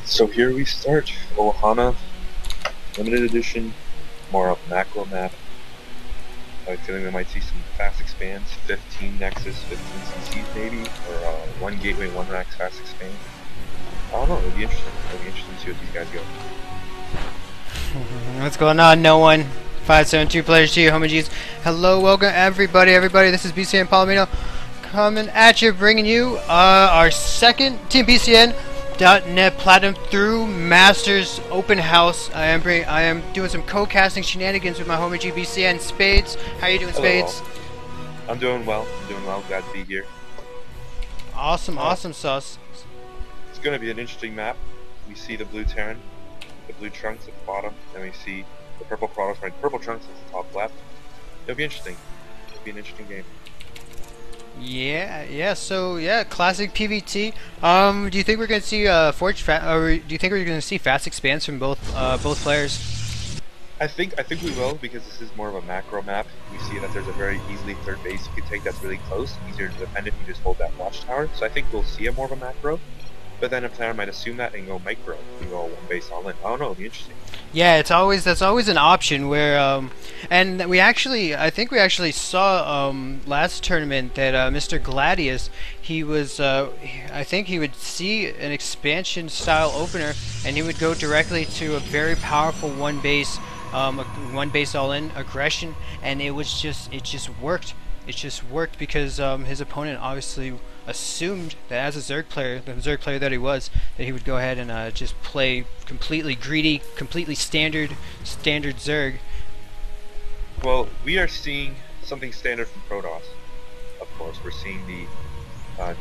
So here we start. Ohana, limited edition, more of macro map. I'm feeling we might see some fast expands, 15 Nexus, 15 CCs maybe, or one gateway, one max fast expand. I don't know, it'll be interesting. It'll be interesting to see what these guys go. What's going on? No one. 572 players to you, Homie G's. Hello, welcome everybody. This is BCN Palomino coming at you, bringing you our second Team BCN.net Platinum through Masters Open-House. I am doing some co-casting shenanigans with my homie G BCN Spades. How you doing, Spades? Hello. I'm doing well. Glad to be here. Awesome sauce. It's going to be an interesting map. We see the blue Terran, the blue Trunks at the bottom, and we see the purple products, right? Purple Trunks at the top left. It'll be interesting. It'll be an interesting game. So classic PVT. Do you think we're gonna see or do you think we're gonna see fast expands from both players? I think we will, because this is more of a macro map. We see that there's a very easily third base you can take that's really close, easier to defend if you just hold that watchtower. So I think we'll see a more of a macro. But then a player might assume that and go micro, and go one base all in. I don't know, it'll be interesting. Yeah, that's always an option where and I think we actually saw last tournament that Mr. Gladius, he was I think he would see an expansion style opener and he would go directly to a very powerful one base all in aggression, and it just worked. It just worked because his opponent obviously assumed that as a Zerg player, the Zerg player that he was, that he would go ahead and just play completely greedy, completely standard Zerg. Well, we are seeing something standard from Protoss. Of course, we're seeing the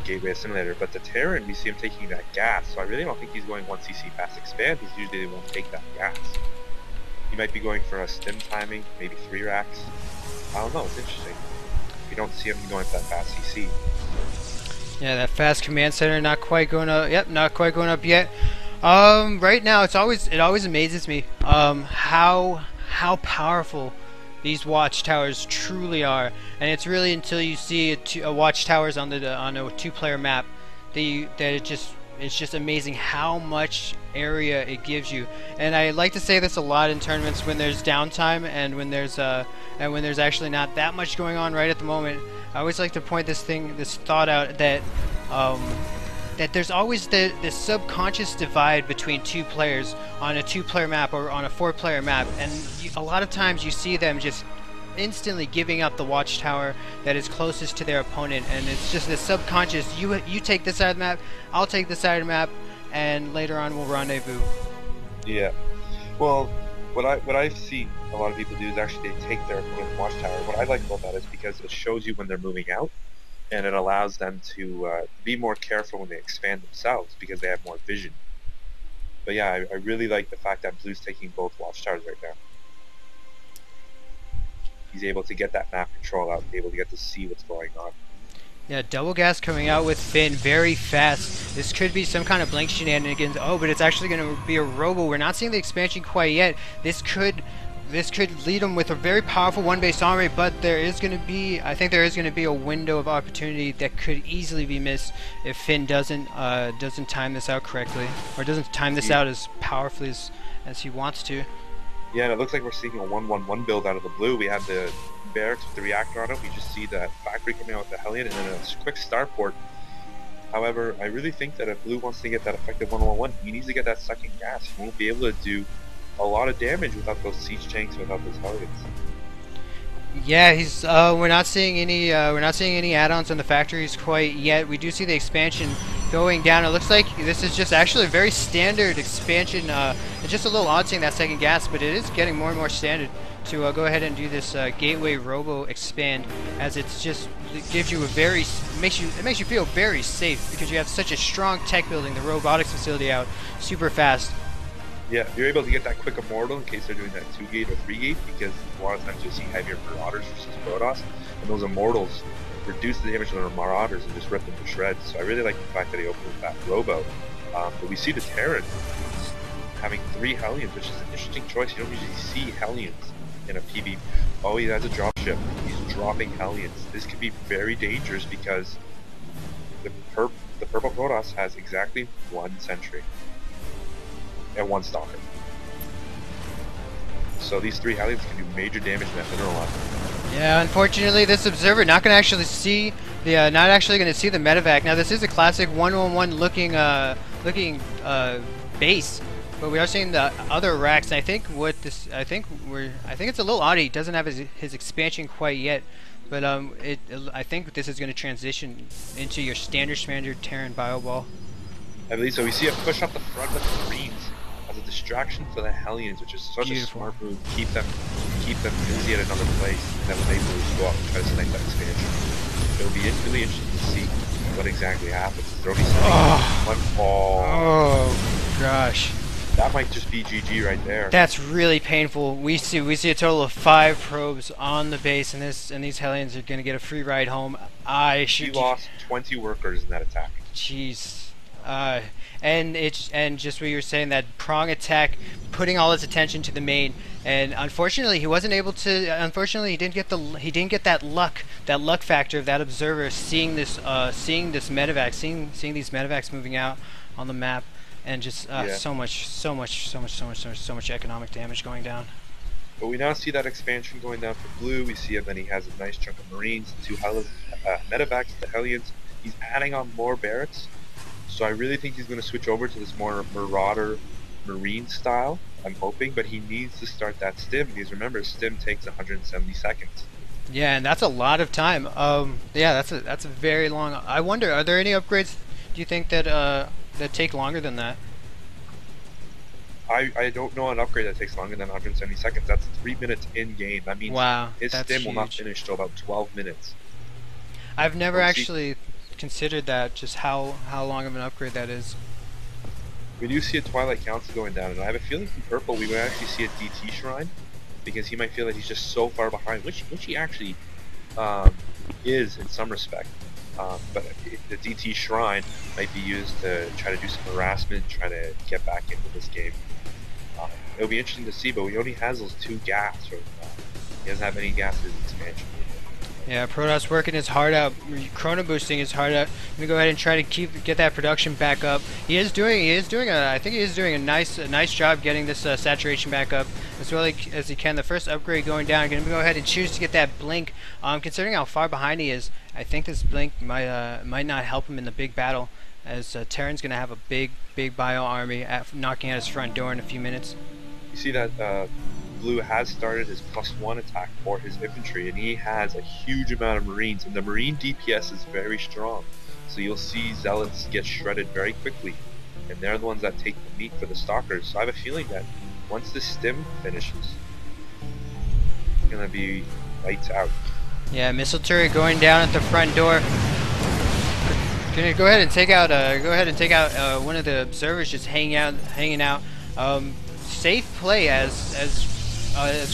Gateway Assimilator, but the Terran, we see him taking that gas, so I really don't think he's going 1cc fast expand, because usually they won't take that gas. He might be going for a stim timing, maybe 3 racks. I don't know, it's interesting. You don't see him going for that fast CC. Yeah, that fast command center not quite going up. Yep, not quite going up yet. Right now it always amazes me how powerful these watchtowers truly are, and it's really until you see a watchtowers on a 2-player map it's just amazing how much area it gives you. And I like to say this a lot in tournaments when there's downtime and when there's actually not that much going on right at the moment. I always like to point this thought out that that there's always this subconscious divide between 2 players on a 2-player map or on a 4-player map, and a lot of times you see them just instantly giving up the watchtower that is closest to their opponent, and it's just this subconscious, you take this side of the map, I'll take this side of the map, and later on we'll rendezvous. Yeah. Well, what I've seen a lot of people do is actually they take their opponent's watchtower. What I like about that is because it shows you when they're moving out, and it allows them to be more careful when they expand themselves because they have more vision. But yeah, I really like the fact that Blue's taking both watchtowers right now. He's able to get that map control out, able to get to see what's going on. Yeah, double gas coming out with Finn very fast. This could be some kind of blank shenanigans. Oh, but it's actually going to be a robo. We're not seeing the expansion quite yet. This could lead him with a very powerful one-base armory, but I think there is going to be a window of opportunity that could easily be missed if Finn doesn't time this out correctly, or doesn't time this out as powerfully as he wants to. Yeah, and it looks like we're seeing a 1-1-1 build out of the blue. We have the barracks with the reactor on it. We just see that factory coming out with the Hellion and then a quick starport. However, I really think that if Blue wants to get that effective 1-1-1, he needs to get that second gas. He won't be able to do a lot of damage without those siege tanks, without those Hellions. Yeah, we're not seeing any add-ons on the factories quite yet. We do see the expansion going down. It looks like this is just actually a very standard expansion. It's just a little odd seeing that second gas, but it is getting more and more standard to go ahead and do this gateway robo expand, as it gives you it makes you feel very safe because you have such a strong tech building, the robotics facility out super fast. Yeah, you're able to get that quick immortal in case they're doing that 2-gate or 3-gate, because a lot of times you'll see heavier Marauders versus Protoss, and those immortals reduce the damage of the Marauders and just rip them to shreds. So I really like the fact that he opened with that Robo. But we see the Terran having 3 Hellions, which is an interesting choice. You don't usually see Hellions in a PV. Oh, he has a dropship. He's dropping Hellions. This could be very dangerous because the purple Protoss has exactly 1 sentry. and 1 stalker. So these 3 Hellions can do major damage in that mineral line. Yeah, unfortunately, this observer not gonna actually see the not actually gonna see the medevac. Now, this is a classic 1-1-1 looking base, but we are seeing the other racks. And I think what this, I think it's a little odd. He doesn't have his expansion quite yet, but I think this is gonna transition into your standard Terran Bio Ball. I believe so. We see a push up the front with the Marines as a distraction for the Hellions, which is such Beautiful. a smart move. Keep them busy at another place, and then when they lose, go out and try to snipe that expansion. It'll be really interesting to see what exactly happens. They're only one ball. Oh gosh. That might just be GG right there. That's really painful. We see a total of 5 probes on the base, and these Hellions are gonna get a free ride home. He lost 20 workers in that attack. Jeez. And just what you were saying, that prong attack, putting all his attention to the main, and unfortunately he wasn't able to. Unfortunately, he didn't get that luck factor of that observer seeing this medevac, seeing these medevacs moving out on the map, and just so much economic damage going down. But we now see that expansion going down for Blue. We see it, then he has a nice chunk of Marines, 2 medevacs, the Hellions. He's adding on more barracks. So I really think he's going to switch over to this more Marauder Marine style, I'm hoping, but he needs to start that stim, because remember, stim takes 170 seconds. Yeah, and that's a lot of time. Yeah, that's a very long. I wonder, are there any upgrades, do you think, that that take longer than that? I don't know an upgrade that takes longer than 170 seconds. That's 3 minutes in game. That means his stim will not finish till about 12 minutes. I've never actually considered that, just how long of an upgrade that is. We do see a Twilight Council going down, and I have a feeling from purple we might actually see a DT Shrine, because he might feel that he's just so far behind, which he actually is in some respect. But the DT Shrine might be used to try to do some harassment, try to get back into this game. It'll be interesting to see, but he only has those 2 gas right now. He doesn't have any gas in his expansion. Yeah, Protoss working his heart out, chrono boosting his heart out. I'm gonna go ahead and try to get that production back up. I think he is doing a nice job getting this saturation back up as well as he can. The first upgrade going down. Gonna go ahead and choose to get that blink. Considering how far behind he is, I think this blink might not help him in the big battle, as Terran's gonna have a big bio army knocking at his front door in a few minutes. You see that Blue has started his +1 attack for his infantry, and he has a huge amount of Marines, and the Marine DPS is very strong. So you'll see Zealots get shredded very quickly, and they're the ones that take the meat for the Stalkers. So I have a feeling that once this stim finishes, it's gonna be lights out. Yeah, missile turret going down at the front door. Gonna go ahead and take out one of the observers just hanging out. Safe play as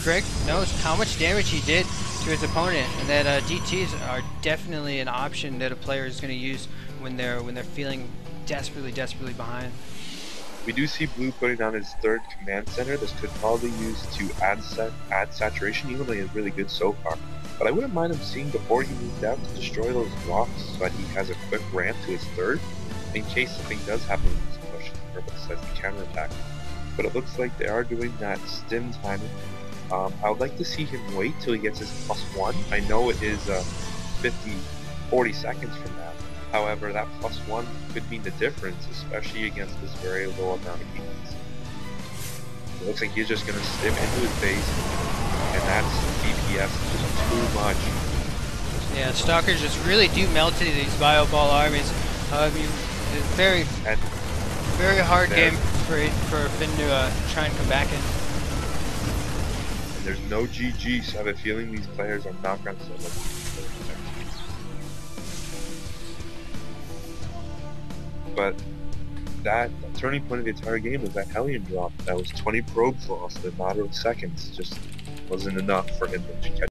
Greg knows how much damage he did to his opponent, and that DTs are definitely an option that a player is going to use when they're feeling desperately behind. We do see Blue putting down his 3rd command center. This could probably use to add saturation, even though he's really good so far. But I wouldn't mind him seeing before he moves down to destroy those blocks, so that he has a quick ramp to his 3rd, in case something does happen with this push. Purpose as the counterattack. But it looks like they are doing that stim timing. I would like to see him wait till he gets his +1. I know it is 40 seconds from now. However, that +1 could mean the difference, especially against this very low amount of units. It looks like he's just going to stim into his base, and that's DPS just too much. Yeah, Stalkers just really do melt into these bio ball armies. It's very hard game for Finn to try and come back in. And there's no GG, so I have a feeling these players are not going to solo. But that turning point of the entire game was that Hellion drop. That was 20 probes lost in a matter of seconds. Just wasn't enough for him to catch